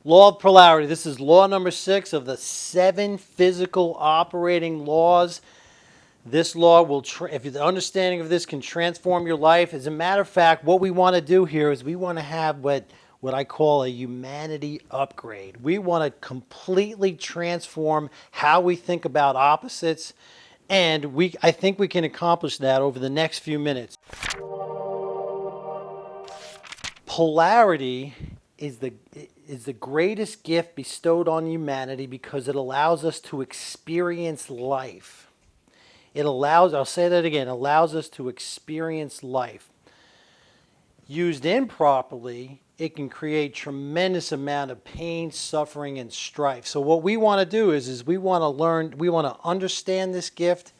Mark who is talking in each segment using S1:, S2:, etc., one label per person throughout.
S1: Law of polarity. This is law number 6 of the 7 physical operating laws. This law will, if the understanding of this can transform your life. As a matter of fact, what we want to do here is we want to have what I call a humanity upgrade. We want to completely transform how we think about opposites, and I think we can accomplish that over the next few minutes. Polarity is the greatest gift bestowed on humanity because it allows us to experience life. I'll say that again, allows us to experience life. Used improperly, it can create tremendous amount of pain, suffering, and strife. So what we want to do is we want to understand this gift.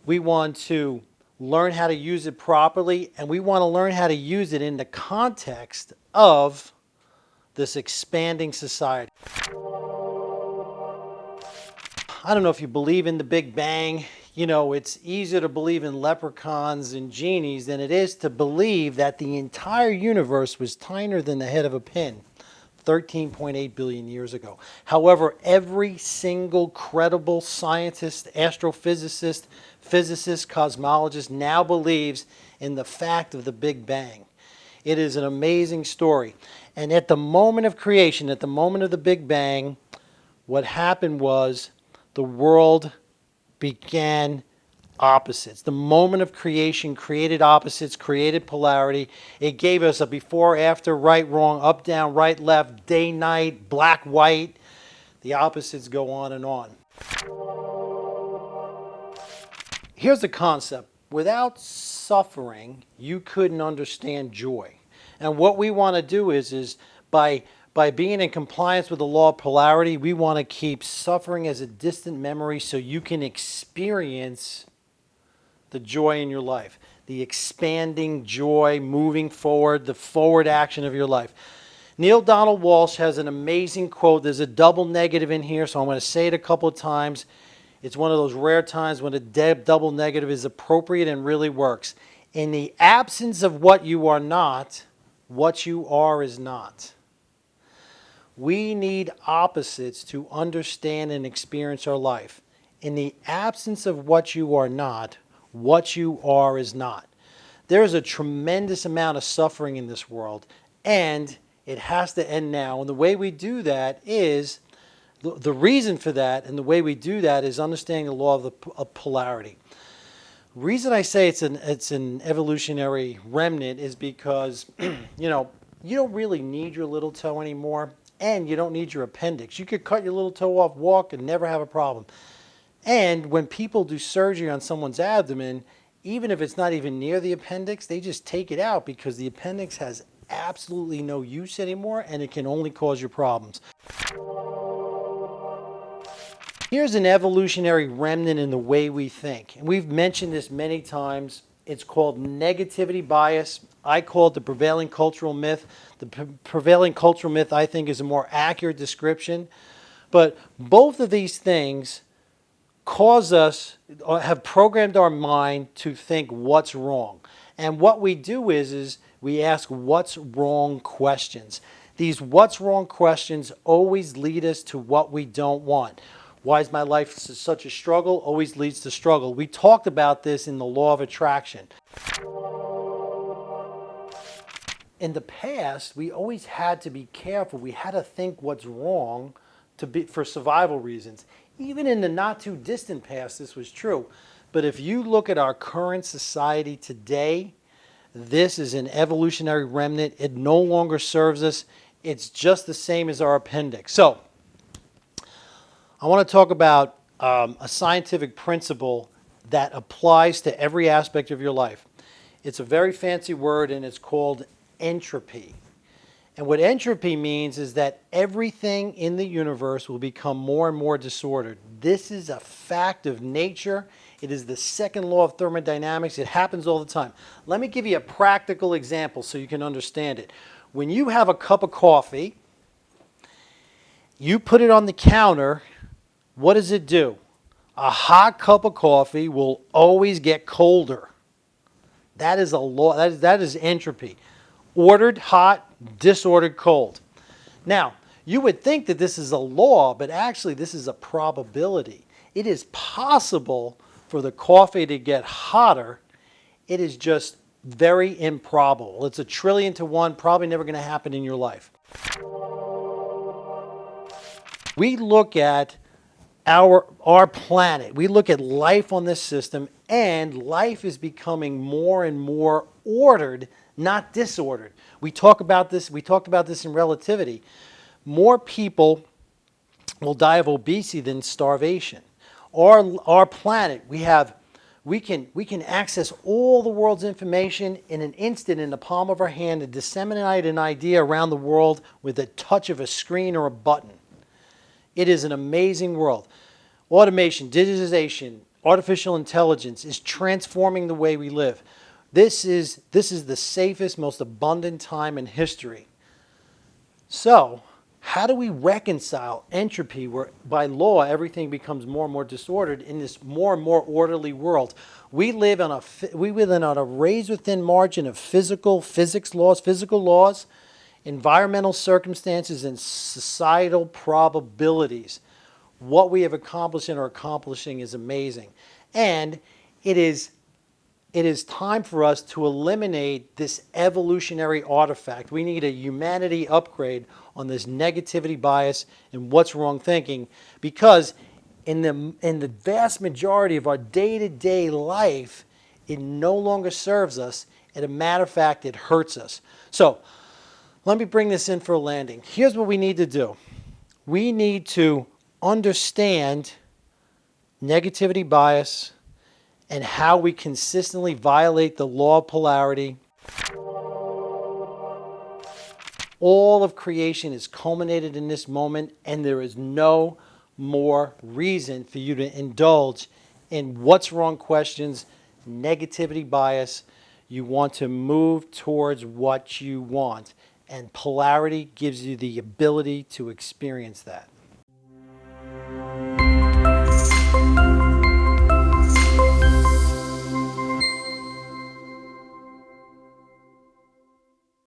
S1: We want to learn how to use it properly, and we want to learn how to use it in the context of this expanding society. I don't know if you believe in the Big Bang. You know, it's easier to believe in leprechauns and genies than it is to believe that the entire universe was tinier than the head of a pin 13.8 billion years ago. However, every single credible scientist, astrophysicist, physicist, cosmologist now believes in the fact of the Big Bang. It is an amazing story. And at the moment of creation, at the moment of the Big Bang, what happened was the world began opposites. The moment of creation created opposites, created polarity. It gave us a before, after, right, wrong, up, down, right, left, day, night, black, white. The opposites go on and on. Here's the concept. Without suffering, you couldn't understand joy. And what we want to do is by being in compliance with the law of polarity, we want to keep suffering as a distant memory so you can experience the joy in your life, the expanding joy, moving forward, the forward action of your life. Neil Donald Walsh has an amazing quote. There's a double negative in here, so I'm going to say it a couple of times. It's one of those rare times when a double negative is appropriate and really works. In the absence of what you are not, what you are is not. We need opposites to understand and experience our life. In the absence of what you are not, what you are is not. There is a tremendous amount of suffering in this world, and it has to end now. And the way we do that is, the reason for that and the way we do that is understanding the law of polarity. The reason I say it's an evolutionary remnant is because, you don't really need your little toe anymore, and you don't need your appendix. You could cut your little toe off, walk, and never have a problem. And when people do surgery on someone's abdomen, even if it's not even near the appendix, they just take it out because the appendix has absolutely no use anymore, and it can only cause you problems. Here's an evolutionary remnant in the way we think. And we've mentioned this many times. It's called negativity bias. I call it the prevailing cultural myth. The prevailing cultural myth, I think, is a more accurate description. But both of these things cause us, or have programmed our mind to think what's wrong. And what we do is we ask what's wrong questions. These what's wrong questions always lead us to what we don't want. Why is my life such a struggle? Always leads to struggle. We talked about this in the law of attraction. In the past, we always had to be careful. We had to think what's wrong for survival reasons. Even in the not too distant past, this was true. But if you look at our current society today, this is an evolutionary remnant. It no longer serves us. It's just the same as our appendix. So, I want to talk about a scientific principle that applies to every aspect of your life. It's a very fancy word, and it's called entropy. And what entropy means is that everything in the universe will become more and more disordered. This is a fact of nature. It is the second law of thermodynamics. It happens all the time. Let me give you a practical example so you can understand it. When you have a cup of coffee, you put it on the counter, what does it do? A hot cup of coffee will always get colder. That is a law. That is entropy. Ordered hot, disordered cold. Now, You would think that this is a law, but actually this is a probability. It is possible for the coffee to get hotter. It is just very improbable. It's 1,000,000,000 to 1, probably never going to happen in your life. We look at our planet. We look at life on this system, and life is becoming more and more ordered, not disordered. We talked about this in relativity. More people will die of obesity than starvation. Our planet, we can access all the world's information in an instant in the palm of our hand and disseminate an idea around the world with a touch of a screen or a button. It is an amazing world. Automation, digitization, artificial intelligence is transforming the way we live. This is the safest, most abundant time in history. So, how do we reconcile entropy, where by law everything becomes more and more disordered, in this more and more orderly world? We live on a razor thin margin of physics laws, physical laws, environmental circumstances, and societal probabilities. What we have accomplished and are accomplishing is amazing. And it is time for us to eliminate this evolutionary artifact. We need a humanity upgrade on this negativity bias and what's wrong thinking, because in the vast majority of our day-to-day life, it no longer serves us. As a matter of fact, it hurts us. So let me bring this in for a landing. Here's what we need to do. We need to understand negativity bias and how we consistently violate the law of polarity. All of creation is culminated in this moment, and there is no more reason for you to indulge in what's wrong questions, negativity bias. You want to move towards what you want, and polarity gives you the ability to experience that.